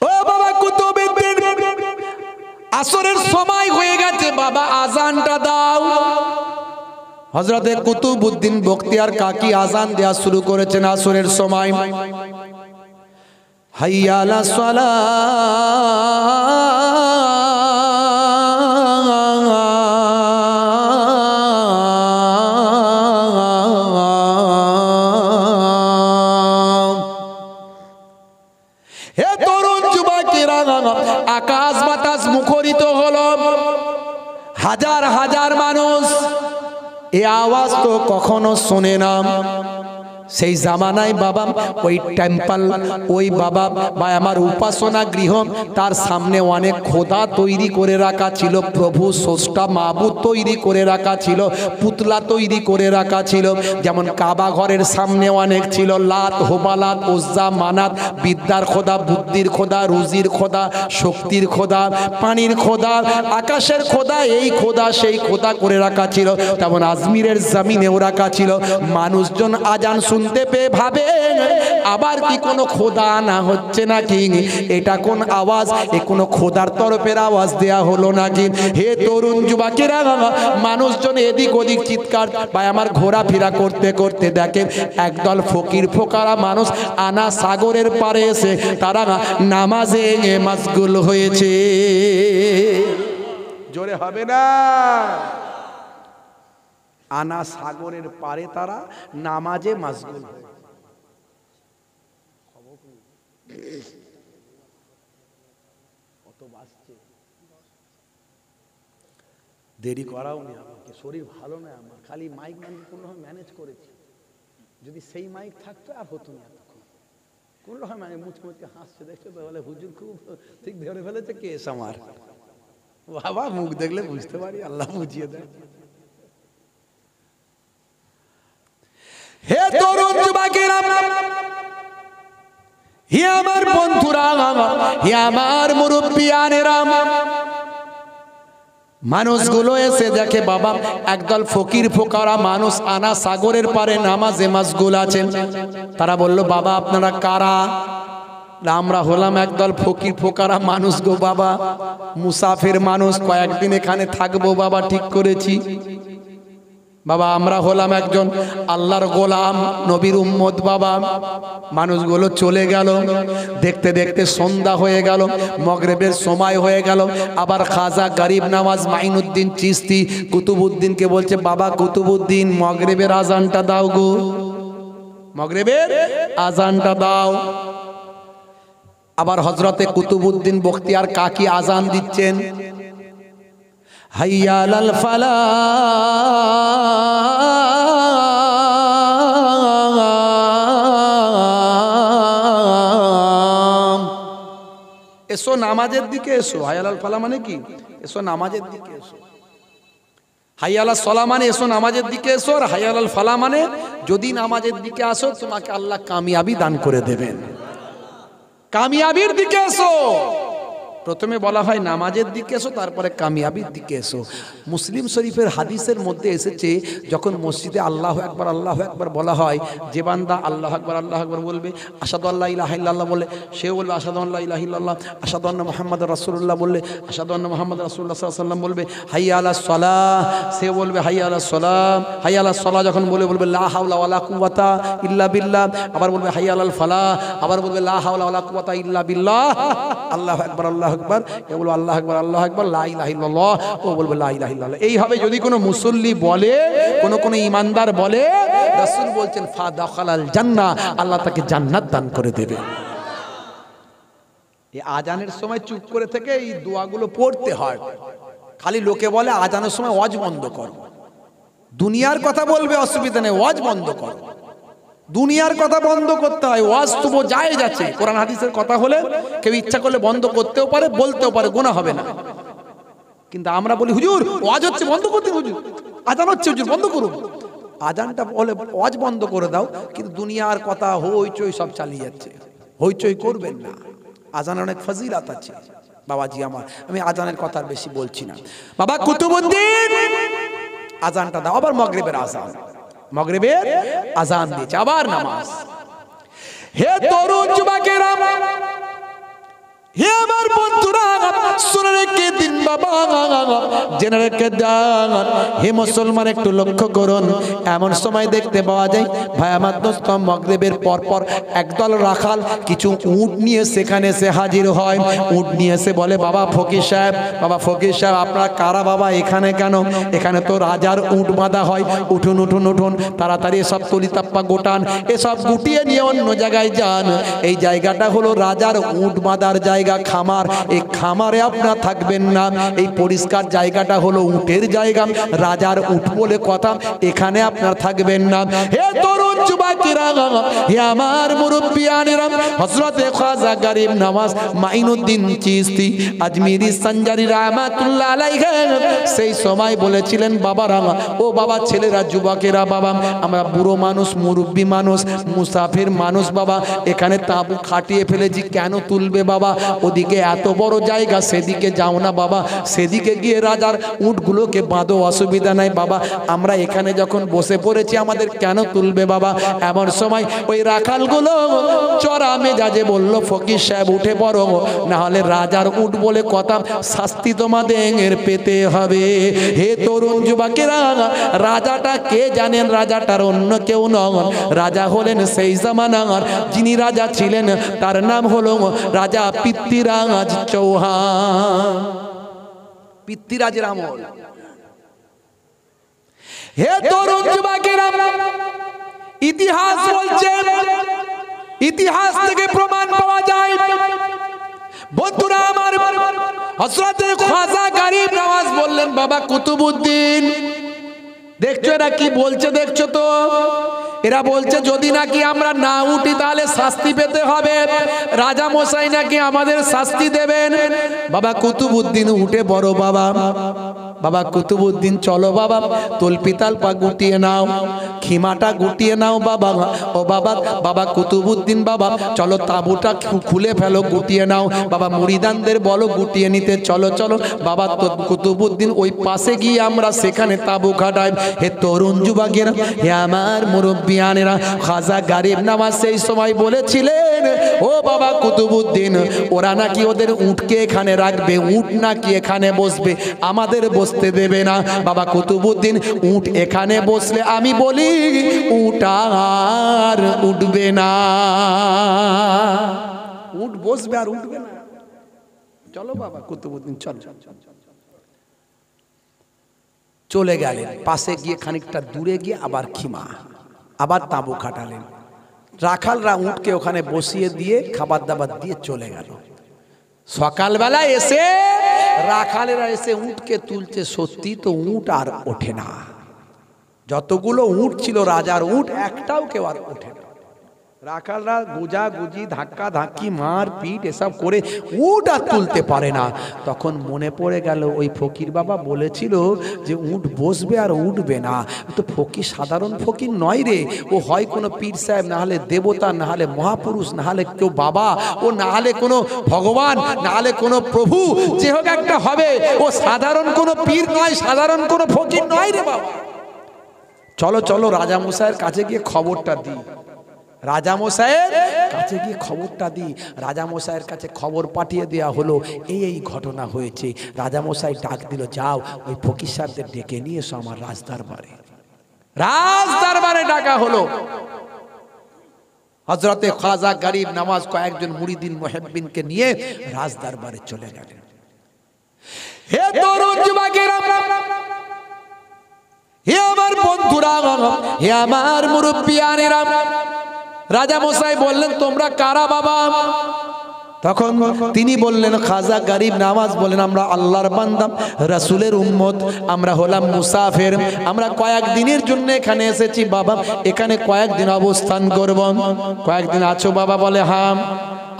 ও বাবা কুতুবউদ্দিন, আসরের সময় হয়ে গেছে, বাবা আজানটা দাও। হযরতে কুতুবউদ্দিন বখতিয়ার কাকি আজান দেয়া শুরু করেছেন আসরের সময়। হাইয়া আলাস সালাহ, হে তরুণ যুবকেরা, আকাশ বাতাস মুখরিত হলো, হাজার হাজার মানুষ। এই আওয়াজ তো কখনো শোনে না। সেই জামানায় বাবা ওই টেম্পল, ওই বাবা বা আমার উপাসনা গৃহ, তার সামনে অনেক খোদা তৈরি করে রাখা ছিল, প্রভু স্রষ্টা মাবুদ তৈরি করে রাখা ছিল, পুতলা তৈরি করে রাখা ছিল। যেমন কাবা ঘরের সামনে অনেক ছিল লাত, হোবালাত, উজ্জা, মানাত, বিদ্যার খোদা, বুদ্ধির খোদা, রুজির খোদা, শক্তির খোদা, পানির খোদা, আকাশের খোদা, এই খোদা সেই খোদা করে রাখা ছিল। তেমন আজমিরের জমিনেও রাখা ছিল। মানুষজন আজান শুনতে পেয়ে ভাবে আবার কি কোনো খোদা আনা হচ্ছে নাকি, এটা কোন আওয়াজ, এ কোনো খোদার তরফের আওয়াজ দেয়া হলো নাকি। হে তরুণ যুবকেরা, মানুষজন এদিক ওদিক চিৎকার বা আমার ঘোরাফেরা করতে করতে দেখে একদল ফকির ফোকারা মানুষ আনা সাগরের পারে এসে তারা নামাজে মাশগুল হয়েছে। জোরে হবে না? আনা সাগরের পারে তারা নামাজে মাশগুল। কত বাজছে, দেরি করাও নি আমাকে, শরীর ভালো নয় আমার, খালি মাইক কোনোভাবে ম্যানেজ করেছি। যদি সেই মাইক থাকতো আর হতো না এতক্ষণ। কোনোভাবে মানে মুচমুচকে হাসছে, দেখছো তো, বলে হুজুর খুব ঠিক ধরে ফেলেছে কেস আমার। বাবা মুখ দেখলে বুঝতে পারি, আল্লাহ বুঝিয়ে দেয়। হে তরুণ যুবকেরা, হে আমার বন্ধুরা, হে আমার মুরব্বিয়ানেরা, মানুষগুলো এসে দেখে বাবা একদল ফকির ফোকারা মানুষ আনা সাগরের পারে নামাজে মাশগুল আছেন। তারা বলল, বাবা আপনারা কারা? আমরা হলাম একদল ফকির ফোকারা মানুষ গো বাবা, মুসাফির মানুষ, কয়েকদিন এখানে থাকবো বাবা, ঠিক করেছি বাবা। আমরা হলাম একজন আল্লাহর গোলাম, নবীর উম্মত বাবা। মানুষগুলো চলে গেল। দেখতে দেখতে সন্ধ্যা হয়ে গেল, মাগরিবের সময় হয়ে গেল। আবার খাজা গরিব নওয়াজ মাইনুদ্দিন চিশতি কুতুবউদ্দিনকে বলছে, বাবা কুতুবউদ্দিন মাগরিবের আজানটা দাও গো, মাগরিবের আজানটা দাও। আবার হযরতে কুতুবউদ্দিন বখতিয়ার কাকি আজান দিচ্ছেন, হাইয়া আলাল ফালাহ, এসো নামাজের দিকে এসো। হাইয়া আলাল ফালাহ মানে কি? এসো নামাজের দিকে এসো। হাইয়া আলাস সালাহ মানে এসো নামাজের দিকে এসো, আর হাইয়া আলাল ফালাহ মানে যদি নামাজের দিকে আসো তোমাকে আল্লাহ কামিয়াবি দান করে দেবেন। কামিয়াবির দিকে এসো। প্রথমে বলা হয় নামাজের দিকে এসো, তারপরে কামিয়াবির দিকে এসো। মুসলিম শরীফের হাদিসের মধ্যে এসেছে, যখন মসজিদে আল্লাহু আকবার বলা হয়, যে বান্দা আল্লাহু আকবার বলবে, আশহাদু আল্লা ইলাহা ইল্লাল্লাহ বলে, সেও বলবে আশহাদু আল্লা ইলাহা ইল্লাল্লাহ, আশহাদু আন্না মুহাম্মাদুর রাসূলুল্লাহ বললে, আশহাদু আন্না মুহাম্মাদুর রাসূলুল্লাহ সাল্লাল্লাহু আলাইহি ওয়াসাল্লাম বলবে, হাইয়া আলাস সালাহ, সেও বলবে হাইয়া আলাস সালাহ। হাইয়া আলাস সালাহ যখন বলবে লা হাওলা ওয়ালা কুওয়াতা ইল্লা বিল্লাহ, আবার বলবে হাইয়া আলাল ফালাহ, আবার বলবে লা হাওলা ওয়ালা কুওয়াতা ইল্লা বিল্লাহ। আল্লাহু আকবার আকবার, এ বলবো আল্লাহু আকবার, লা ইলাহা ইল্লাল্লাহ, ও বলবো লা ইলাহা ইল্লাল্লাহ। এইভাবে যদি কোনো মুসল্লি বলে, কোন ইমানদার বলে, রাসূল বলছেন ফা দাখালাল জান্নাহ, আল্লাহ তাকে জান্নাত দান করে দেবে। এই আজানের সময় চুপ করে থেকে এই দোয়াগুলো পড়তে হয়। খালি লোকে বলে আজানের সময় ওয়াজ বন্ধ কর, দুনিয়ার কথা বলবে অসুবিধা নেই, ওয়াজ বন্ধ কর। দুনিয়ার কথা বন্ধ করতে হয়, ওয়াজ তো জায়েজ আছে। কোরআন হাদিসের কথা হলে কেউ ইচ্ছা করলে বন্ধ করতেও পারে, বলতেও পারে, গুনাহ হবে না। কিন্তু আমরা বলি হুজুর ওয়াজ হচ্ছে বন্ধ করে দিন, হুজুর আজান হচ্ছে হুজুর বন্ধ করুন। আজানটা বলে ওয়াজ বন্ধ করে দাও, কিন্তু দুনিয়ার কথা হইচই সব চালিয়ে যাচ্ছে। হইচই করবেন না, আজানের অনেক ফজিলত আছে বাবাজি আমার। আমি আজানের কথা বেশি বলছি না। বাবা কুতুবউদ্দিন আজানটা দাও, আবার মাগরিবের আজান, মাগরিবের আজান দিয়েছে, আবার নামাজ। হে তরুণ যুবকেরা, হে আমার বন্ধুরা, শুনে রেখে দিন বাবা, জেনে রেখে দেন। হে মুসলমান একটু লক্ষ্য করুন, এমন সময় দেখতে পাওয়া যায় ভাই আমার দোস্ত মাগরিবের পর পর একদল রাখাল কিছু উট নিয়ে সেখানে এসে হাজির হয়। উট নিয়ে এসে বলে বাবা ফকির সাহেব, বাবা ফকির সাহেব আপনারা কারা বাবা এখানে কেন? এখানে তো রাজার উট বাঁধা হয়, উঠুন উঠুন উঠুন, তাড়াতাড়ি এসব তলিতাপ্পা গোটান, এসব গুটিয়ে নিয়ে অন্য জায়গায় যান। এই জায়গাটা হলো রাজার উট বাঁধার জায়গা, খামার। এই খামারে আপনারা থাকবেন না, এই পরিষ্কার জায়গাটা হলো উটের জায়গা, রাজার উট বলে কথা, এখানে আপনারা থাকবেন না। হে তরুণ যুবকেরা, হে আমার মুরব্বিয়ানেরা, হযরতে খাজা গরিব নওয়াজ মাইনুদ্দিন চিশতি আজমিরি সঞ্জারি রাহমাতুল্লাহ আলাইহি সেই সময় বলেছিলেন বাবারা, ও বাবা ছেলেরা যুবকেরা, বাবা আমরা বুড়ো মানুষ, মুরব্বি মানুষ, মুসাফির মানুষ, বাবা এখানে তাঁবু খাটিয়ে ফেলেছি, কেন তুলবে বাবা? ওদিকে এত বড় জায়গা, সেদিকে যাও না বাবা, সেদিকে গিয়ে রাজার উটগুলোকে বাঁধো, অসুবিধা নাই বাবা, আমরা এখানে যখন বসে পড়েছি আমাদের কেন তুলবে বাবা? এমন সময় ওই রাখালগুলো চড়া মেজাজে বলল ফকির সাহেব উঠে পড়ো, না হলে রাজার উট বলে কথা, শাস্তি তোমাদের পেতে হবে। হে তরুণ যুবকেরা, রাজাটা কে জানেন? রাজাটার অন্য কেউ নন, রাজা হলেন সেই জামানার যিনি রাজা ছিলেন, তার নাম হলো রাজা পৃথ্বীরাজ চৌহান, পৃথ্বীরাজের আমল। হে তরুণ যুবকেরা, ইতিহাস বলছে, ইতিহাস থেকে প্রমাণ পাওয়া যায় বন্ধুরা আমার, হযরতে খাজা গরিব নওয়াজ বললেন বাবা কুতুবউদ্দিন, দেখছো এরা কি বলছে? দেখছো তো, এরা বলছে যদি নাকি আমরা না উঠি তাহলে শাস্তি পেতে হবে, রাজা মশাই নাকি আমাদের শাস্তি দেবেন। বাবা কুতুবউদ্দিন উঠে বড় বাবা, বাবা কুতুবউদ্দিন চলো বাবা, তলপিতালপা গুটিয়ে নাও, খিমাটা গুটিয়ে নাও বাবা, ও বাবা, বাবা কুতুবউদ্দিন বাবা চলো তাঁবুটা খুলে ফেলো, গুটিয়ে নাও বাবা, মুরিদানদের বলো গুটিয়ে নিতে, চলো চলো বাবা। কুতুবউদ্দিন ওই পাশে গিয়ে আমরা সেখানে তাঁবু খাটাই। হে তরুণ যুবকেরা, হে আমার মুরব্বিয়ানেরা, খাজা গরিব নওয়াজ সেই সময় বলেছিলেন ও বাবা কুতুবউদ্দিন, ওরা নাকি ওদের উটকে এখানে রাখবে, উট নাকি এখানে বসবে, আমাদের বসতে দেবে না। বাবা কুতুবউদ্দিন উট এখানে বসলে আমি বলি উট আর উঠবে না, উট বসবে আর উঠবে না। চলো বাবা কুতুবউদ্দিন চলো, চলে গেলেন। পাশে গিয়ে খানিকটা দূরে গিয়ে আবার খিমা, আবার তাঁবু খাটালেন। রাখালরা উটকে ওখানে বসিয়ে দিয়ে খাবার দাবার দিয়ে চলে গেল। সকালবেলা এসে রাখালেরা এসে উটকে তুলছে, সত্যি তো উট আর ওঠে না, যতগুলো উট ছিল রাজার উট একটাও কেউ আর ওঠে না। রাখালরা গুজা গুজি, ধাক্কা ধাক্কি, মার পিট এসব করে উট আর তুলতে পারে না। তখন মনে পড়ে গেল ওই ফকির বাবা বলেছিল যে উট বসবে আর উঠবে না। তো ফকির সাধারণ ফকির নয় রে, ও হয় কোনো পীর সাহেব, না হলে দেবতা, না হলে মহাপুরুষ, না হলে কেউ বাবা, ও না হলে কোনো ভগবান, না হলে কোনো প্রভু, যে হোক একটা হবে। ও সাধারণ কোনো পীর নয়, সাধারণ কোনো ফকির নয় রে বাবা। চলো চলো রাজা মশাইয়ের কাছে গিয়ে খবরটা দিই, রাজা মশাইয়ের কাছে গিয়ে খবরটা দিই। রাজা মশাইয়ের কাছে খবর পাঠিয়ে দেওয়া হলো, এই এই ঘটনা হয়েছে। রাজা মশাই ডাক দিল, যাও ওই ফকির সাহেবদের ডেকে নিয়ে এসো আমার রাজদরবারে। রাজদরবারে ডাকা হলো। হযরতে খাজা গরিব নওয়াজ কয়েকজন মুরিদিন মুহিব্বিনকে নিয়ে রাজদরবারে চলে গেলেন। হে তরুণ যুবকেরা, হে আমার বন্ধুরা, হে আমার মুরব্বিয়ানেরা, রাজা মশাই বললেন তোমরা কারা বাবা? তখন তিনি বললেন, খাজা গরিব নওয়াজ বলেন আমরা আল্লাহর বান্দা, রাসূলের উম্মত, আমরা হলাম মুসাফির, আমরা কয়েকদিনের জন্য এখানে এসেছি বাবা, এখানে কয়েকদিন অবস্থান করব। কয়েকদিন আছো বাবা? বলে হ্যাঁ।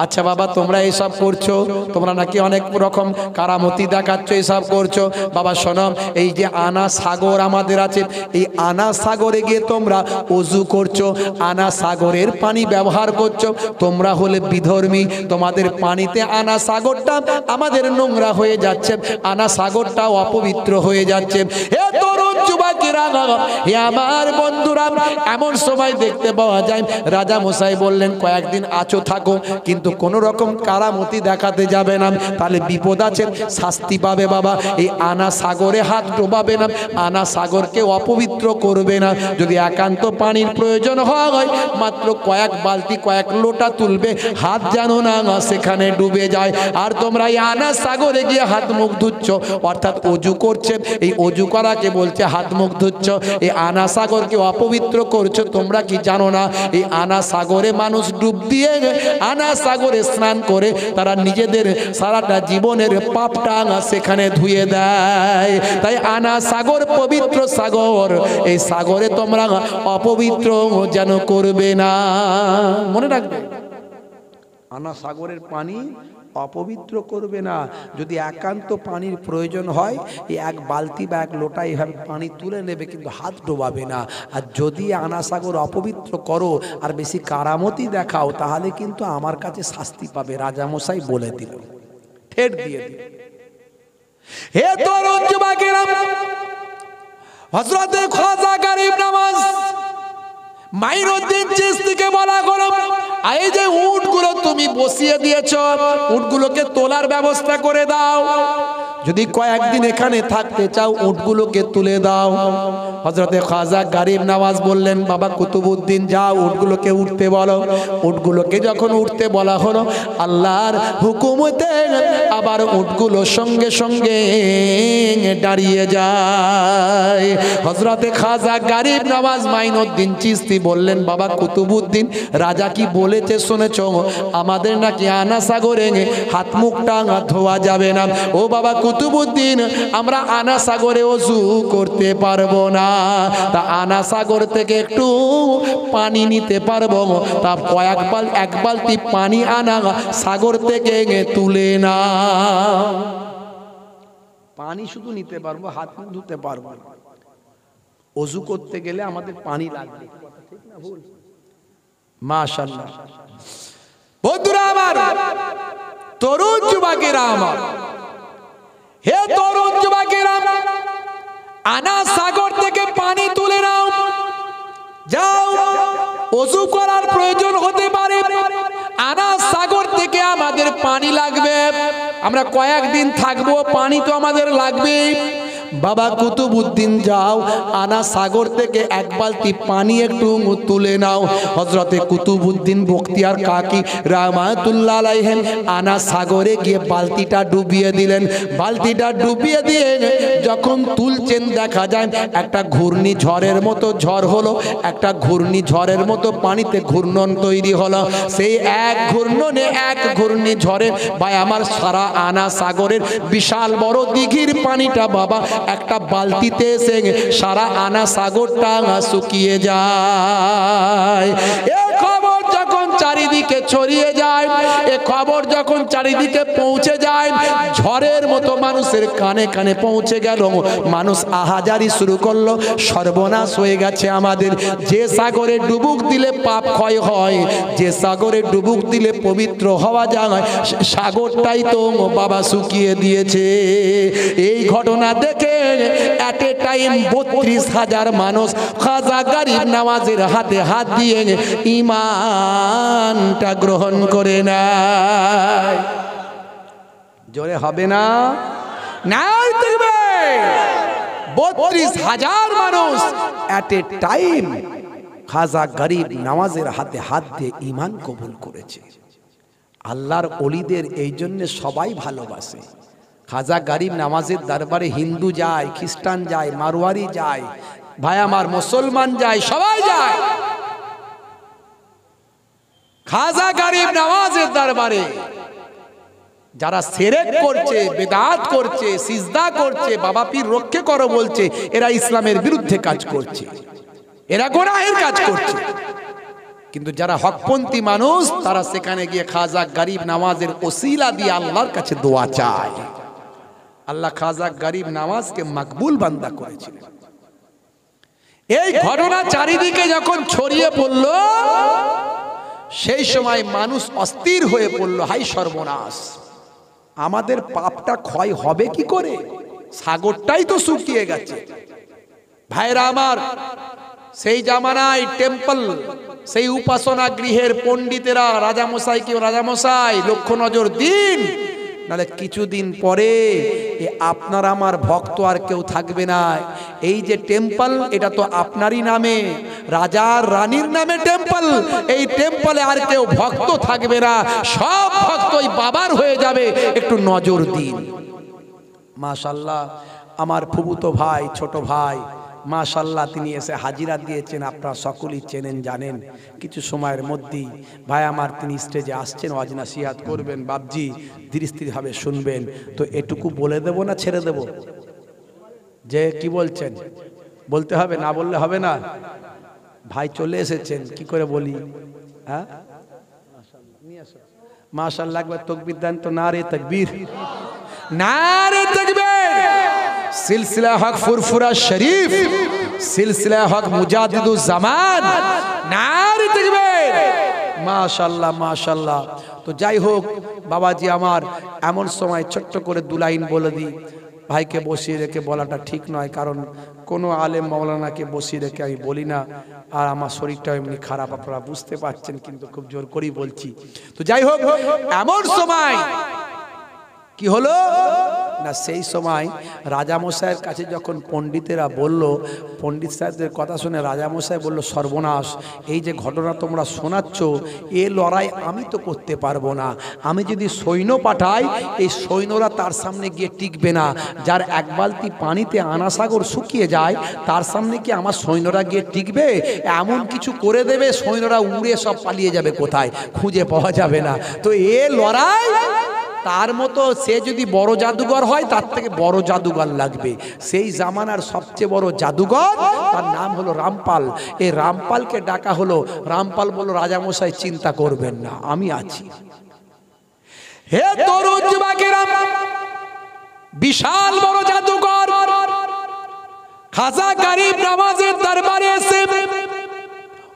আচ্ছা বাবা তোমরা এইসব করছো, তোমরা নাকি অনেক রকম কারামতি দেখাচ্ছ, এইসব করছো। বাবা শোনো, এই যে আনা সাগর আমাদের আছে, এই আনা সাগরে গিয়ে তোমরা ওযু করছো, আনা সাগরের পানি ব্যবহার করছো। তোমরা হলে বিধর্মী, তোমাদের পানিতে আনা সাগরটা আমাদের নোংরা হয়ে যাচ্ছে, আনা সাগরটা অপবিত্র হয়ে যাচ্ছে। হে তরুণ যুবকেরা, হে আমার বন্ধুরা, এমন সময় দেখতে পাওয়া যায় রাজা মশাই বললেন কয়েকদিন আছো থাকো, কিন্তু কোন রকম কারামতি দেখাতে যাবে না, তাহলে বিপদ আছে, শাস্তি পাবে। বাবা এই আনা সাগরে হাত ডোবাবে না, আনা সাগরকে অপবিত্র করবে না। যদি একান্ত পানির প্রয়োজন হয় মাত্র কয়েক বালতি কয়েক লোটা তুলবে, হাত যেন না সেখানে ডুবে যায়। আর তোমরা এই আনা সাগরে গিয়ে হাত মুখ ধুচ্ছ, অর্থাৎ অজু করছে, এই অজু করাকে বলছে হাত মুখ ধুচ্ছ, এই আনা সাগরকে অপবিত্র করছো। তোমরা কি জানো না এই আনা সাগরে মানুষ ডুব দিয়ে আনা সাগরে স্নান করে তারা নিজেদের সারাটা জীবনের পাপটা সেখানে ধুয়ে দেয়। তাই আনা সাগর পবিত্র সাগর, এই সাগরে তোমরা অপবিত্র যেন করবে না, মনে রাখবে। আনা সাগরের পানি অপবিত্র করবে না। যদি একান্ত পানির প্রয়োজন হয় এই এক বালতি বা এক লোটা এইভাবে পানি তুলে নেবে, কিন্তু হাত ডোবাবে না। আর যদি আনা সাগর অপবিত্র করো আর বেশি কারামতি দেখাও, তাহলে কিন্তু আমার কাছে শাস্তি পাবে, রাজামশাই বলে দিল, ঠেট দিয়ে দিল। হে তরুণ যুবকেরা, হযরত খাজা গরিব নওয়াজ মাইনুদ্দিন চিশতিকে বলা হলো, এই যে উটগুলো তুমি বসিয়ে দিয়েছো, উটগুলোকে তোলার ব্যবস্থা করে দাও। যদি কয়েকদিন এখানে থাকতে চাও উটগুলোকে তুলে দাও। হযরত খাজা গরিব নওয়াজ বললেন, বাবা কুতুবউদ্দিন যাও উটগুলোকে উঠতে বলো। উটগুলোকে যখন উঠতে বলা হলো, আল্লাহর হুকুমতে আবার উটগুলো সঙ্গে সঙ্গে দাঁড়িয়ে যায়। হযরত খাজা গরিব নওয়াজ মাইনুদ্দিন চিশতি বললেন, বাবা কুতুবউদ্দিন, রাজা কি বলেছে শুনেছো? আমাদের নাকি আনা সাগরে হাত মুখটা ধোয়া যাবে না। ও বাবা কুতুবউদ্দিন, আমরা আনা সাগরে ওযু করতে পারবো না, তা আনা সাগর থেকে একটু পানি নিতে পারবো? তা এক বালতি পানি আনা সাগর থেকে তুলে না, পানি শুধু নিতে পারবো, হাত মুখ ধুতে পারবো না। ওযু করতে গেলে আমাদের পানি লাগবে, ঠিক না ভুল? মাশাআল্লাহ। বন্ধুরা আমার, তরুণ যুবকেরা আমার, হে তরুণ যুবকেরা, আনা সাগর থেকে পানি তুলে নাও, যাও। ওযু করার প্রয়োজন হতে পারে, আনা সাগর থেকে আমাদের পানি লাগবে, আমরা কয়েকদিন থাকবো, পানি তো আমাদের লাগবে। বাবা কুতুবউদ্দিন যাও, আনা সাগর থেকে এক বালতি পানি একটু তুলে নাও। হযরতে কুতুবউদ্দিন বখতিয়ার কাকি রাহমাতুল্লাহ আলাইহি আনা সাগরে গিয়ে বালতিটা ডুবিয়ে দিলেন। বালতিটা ডুবিয়ে দিয়ে যখন তুলছেন, দেখা যায় একটা ঘূর্ণিঝড়ের মতো ঝড় হলো, একটা ঘূর্ণিঝড়ের মতো পানিতে ঘূর্ণন তৈরি হলো। সেই এক ঘূর্ণনে, এক ঘূর্ণিঝড়ে ভাই আমার সারা আনা সাগরের বিশাল বড় দিঘির পানিটা বাবা একটা বালতিতে এসে সারা আনা সাগরটা শুকিয়ে যায়। এ খবর যখন চারিদিকে ছড়িয়ে যায়, এ খবর যখন চারিদিকে পৌঁছে যায়, ঝড়ের মতো মানুষের কানে কানে পৌঁছে গেল। মানুষ আহাজারি শুরু করলো, সর্বনাশ হয়ে গেছে আমাদের। যে সাগরে ডুবুক দিলে পাপ ক্ষয় হয়, যে সাগরে ডুবুক দিলে পবিত্র হওয়া যায়, সাগরটাই তো বাবা শুকিয়ে দিয়েছে। এই ঘটনা দেখে এট এ টাইম ৩২,০০০ মানুষ খাজা গরিব নওয়াজের হাতে হাত দিয়ে ঈমানটা গ্রহণ করে নেয়। জোরে হবে না? নাই দেখবে ৩২,০০০ মানুষ এট এ টাইম খাজা গরিব নওয়াজের হাতে হাত দিয়ে ঈমান কবুল করেছে। আল্লাহর ওলিদের এই জন্য সবাই ভালোবাসে। খাজা গরিব নওয়াজের দরবারে হিন্দু যায়, খ্রিস্টান যায়, মারওয়ারি যায়, ভাই আমার মুসলমান যায়, সবাই যায়। খাজা গরিব নওয়াজের দরবারে যারা শিরক করছে, বিদআত করছে, সিজদা করছে, বাবা পীর রক্ষা করো বলছে, এরা ইসলামের বিরুদ্ধে কাজ করছে, এরা গুনাহের কাজ করছে। কিন্তু যারা হকপন্থী মানুষ তারা সেখানে গিয়ে খাজা গরিব নওয়াজের ওসিলা দিয়ে আল্লাহর কাছে দোয়া চায়। আল্লাহ খাজা গরিব নওয়াজকে মকবুল বান্দা করেছিলেন। এই ঘটনা চারিদিকে যখন ছড়িয়ে পড়ল, সেই সময় মানুষ অস্থির হয়ে পড়ল, হাই সর্বনাশ, আমাদের পাপটা ক্ষয় হবে কি করে? সাগরটাই তো শুকিয়ে গেছে। ভাইরা আমার, সেই জামানায় টেম্পল, সেই উপাসনা গৃহের পণ্ডিতেরা রাজামশাইকে, রাজামশাই লক্ষ্য নজর দিন, নাহলে কিছুদিন পরে আপনার আমার ভক্ত আর কেউ থাকবে না। এই যে টেম্পল, এটা তো আপনারই নামে, রাজার রানীর নামে টেম্পল, এই টেম্পলে আর কেউ ভক্ত থাকবে না, সব ভক্ত ওই বাবার হয়ে যাবে, একটু নজর দিন। মাশাআল্লাহ, আমার ফুফুতো ভাই, ছোট ভাই, মাশাআল্লাহ তিনি এসে হাজিরা দিয়েছেন, আপনারা সকলেই চেনেন জানেন। কিছু সময়ের মধ্যেই ভাই আমার তিনি স্টেজে আসছেন, ওয়াজ নসিহত করবেন। বাপজি ধীরে স্থির ভাবে শুনবেন। তো এটুকু বলে দেব না ছেড়ে দেব? যে কি বলছেন? বলতে হবে, না বললে হবে না। ভাই চলে এসেছেন, কি করে বলি? হ্যাঁ, মাশাআল্লাহ, একবার তাকবীর দেন তো। নারে তাকবীর, নারে তাকবীর। সিলসিলা হক ফুরফুরা শরীফ, সিলসিলা হক মুজাদ্দিদুজ জামান, নারে তাকবীর। মাশাআল্লাহ, মাশাআল্লাহ। তো যাই হোক বাবাজি আমার, এমন সময় ছোট্ট করে দু লাইন বলে দিই। ভাইকে বসিয়ে রেখে বলাটা ঠিক নয়, কারণ কোনো আলেম মাওলানাকে বসিয়ে রেখে আমি বলি না, আর আমার শরীরটা এমনি খারাপ, আপনারা বুঝতে পারছেন, কিন্তু খুব জোর করেই বলছি। তো যাই হোক, এমন সময় কি হলো না, সেই সময় রাজামশাইয়ের কাছে যখন পণ্ডিতেরা বলল, পণ্ডিত সাহেবদের কথা শুনে রাজামশাই বলল, সর্বনাশ, এই যে ঘটনা তোমরা শোনাচ্ছ, এ লড়াই আমি তো করতে পারবো না। আমি যদি সৈন্য পাঠাই, এই সৈন্যরা তার সামনে গিয়ে টিকবে না। যার এক বালতি পানিতে আনাসাগর শুকিয়ে যায়, তার সামনে কি আমার সৈন্যরা গিয়ে টিকবে? এমন কিছু করে দেবে, সৈন্যরা উড়ে সব পালিয়ে যাবে, কোথায় খুঁজে পাওয়া যাবে না। তো এ লড়াই, তার মতো সে যদি বড় জাদুঘর হয়, তার থেকে বড় জাদুঘর লাগবে। সেই জামানার সবচেয়ে বড় জাদুঘর, তার নাম হলো রামপাল। এই রামপালকে ডাকা হলো। রামপাল বলল, রাজামশাই চিন্তা করবেন না, আমি আছি। হে তরুণ যুবকেরা, বিশাল বড় জাদুঘর খাজা গরিব নওয়াজের দরবারে এসে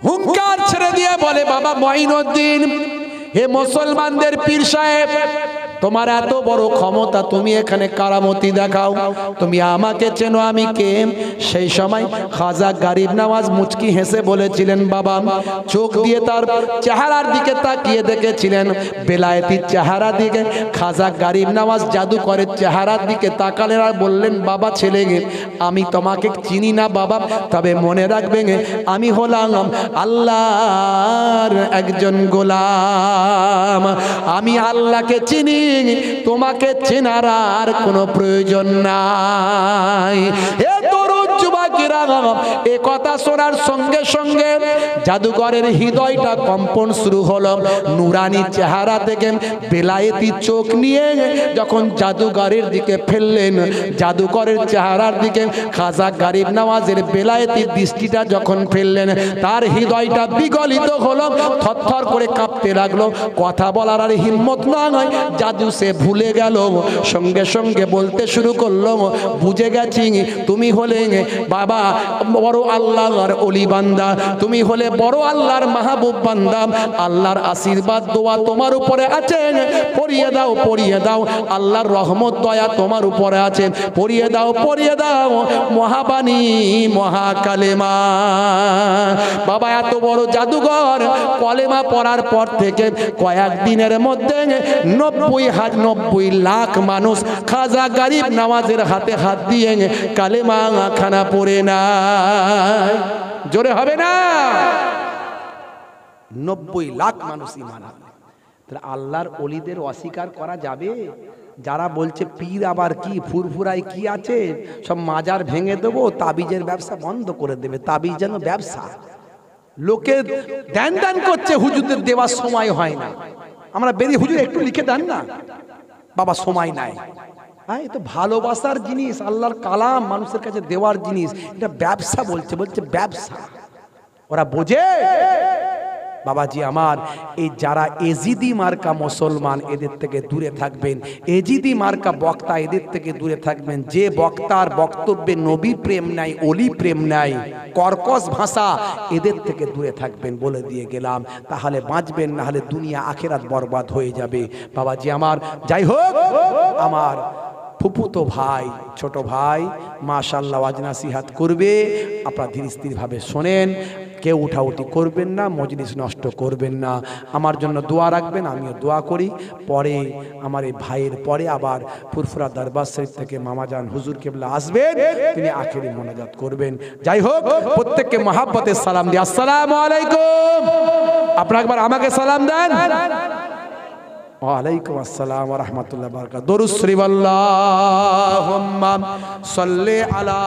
হুঙ্কার ছেড়ে দিয়ে বলে, বাবা মঈনুদ্দিন, হে মুসলমানদের পীর সাহেব, তোমার এত বড় ক্ষমতা, তুমি এখানে কারামতি দেখাও, তুমি আমাকে চেনো, আমি কে? সেই সময় খাজা গরিব নওয়াজ মুচকি হেসে বলেছিলেন, বাবা, চোখ দিয়ে তার চেহারার দিকে তাকিয়ে দেখেছিলেন, বেলায়েতি চেহারা দিকে। খাজা গরিব নওয়াজ জাদুকরের চেহারার দিকে তাকালেন আর বললেন, বাবা ছেলে, আমি তোমাকে চিনি না বাবা, তবে মনে রাখবেন, আমি হলাম আল্লাহর একজন গোলাম। আমি আল্লাহকে চিনি, তোমাকে চেনার আর কোনো প্রয়োজন নাই। এ তরুণ যুবকেরা, এ কথা শোনার সঙ্গে সঙ্গে জাদুকরের হৃদয়টা কম্পন শুরু হলো। নুরানি চেহারা থেকে বেলায়েতি চোখ নিয়ে যখন জাদুকরের দিকে ফেললেন, জাদুকরের চেহারার দিকে খাজা গরিব নওয়াজের বেলায়েতি দৃষ্টিটা যখন ফেললেন, তার হৃদয়টা বিগলিত হলো, থরথর করে কাঁপতে লাগলো। কথা বলার আর হিম্মত না হয়, জাদু সে ভুলে গেল। সঙ্গে সঙ্গে বলতে শুরু করলো, বুঝে গেছি তুমি হলে বাবা বড় আল্লাহর ওলি বান্দা, তুমি হলে বড় আল্লাহর মাহবুব বান্দা। আল্লাহর আশীর্বাদ দোয়া তোমার উপরে আছে, পড়িয়ে দাও, পড়িয়ে দাও। আল্লাহর রহমত দয়া তোমার উপরে আছে, পড়িয়ে দাও, পড়িয়ে দাও মহাবাণী মহাকালেমা। বাবা এত বড় জাদুঘর, কলেমা পড়ার পর থেকে কয়েকদিনের মধ্যে 90 লাখ মানুষ খাজা গরিব নওয়াজের হাতে হাত দিয়ে কালেমা খানা পড়ে না। জোরে হবে না? 90 লাখ মানুষ ঈমান আনলো। তাহলে আল্লাহর ওলিদের অস্বীকার করা যাবে? যারা বলছে পীর আবার কি, ফুরফুরাই কি আছে, সব মাজার ভেঙে দেবো, তাবিজের ব্যবসা বন্ধ করে দেবে। তাবিজ যেন ব্যবসা, লোকে দান দান করছে, হুজুরদের দেওয়ার সময় হয় না। আমরা বেরিয়ে, হুজুর একটু লিখে দেন না, বাবা সময় নাই। হ্যাঁ, এ তো ভালোবাসার জিনিস, আল্লাহর কালাম মানুষের কাছে দেওয়ার জিনিস, এটা ব্যবসা বলছে, বলছে ব্যবসা। ওরা বোঝে বাবাজি আমার, এই যারা এজিদি মার্কা মুসলমান এদের থেকে দূরে থাকবেন, এজিদি মার্কা বক্তা এদের থেকে দূরে থাকবেন। যে বক্তার বক্তব্যে নবী প্রেম নাই, অলি প্রেম নাই, কর্কশ ভাষা, এদের থেকে দূরে থাকবেন বলে দিয়ে গেলাম। তাহলে বাঁচবেন, না হলে দুনিয়া আখেরাত বরবাদ হয়ে যাবে। বাবাজি আমার, যাই হোক, আমার ফুফুতো ভাই, ছোট ভাই মাশাআল্লাহ ওয়াজ নাসিহাত করবে, আপনারা ধীর স্থির ভাবে শোনেন, কেউ উঠাউঠি করবেন না, মজলিস নষ্ট করবেন না। আমার জন্য দোয়া রাখবেন, আমিও দোয়া করি। পরে আমার এই ভাইয়ের পরে আবার ফুরফুরা দরবার শরীফ থেকে মামাজান হুজুর কেবলা আসবেন, তিনি আখেরি মোনাজাত করবেন। যাই হোক, প্রত্যেককে মহাব্বতের সালাম দিই, আসসালামু আলাইকুম। আপনারা একবার আমাকে সালাম দেন। ওয়ালাইকুম আসসালাম ওয়া রাহমাতুল্লাহি ওয়া বারাকাতুহু। দরুদ শরীফ, আল্লাহুম্মা সাল্লি আলা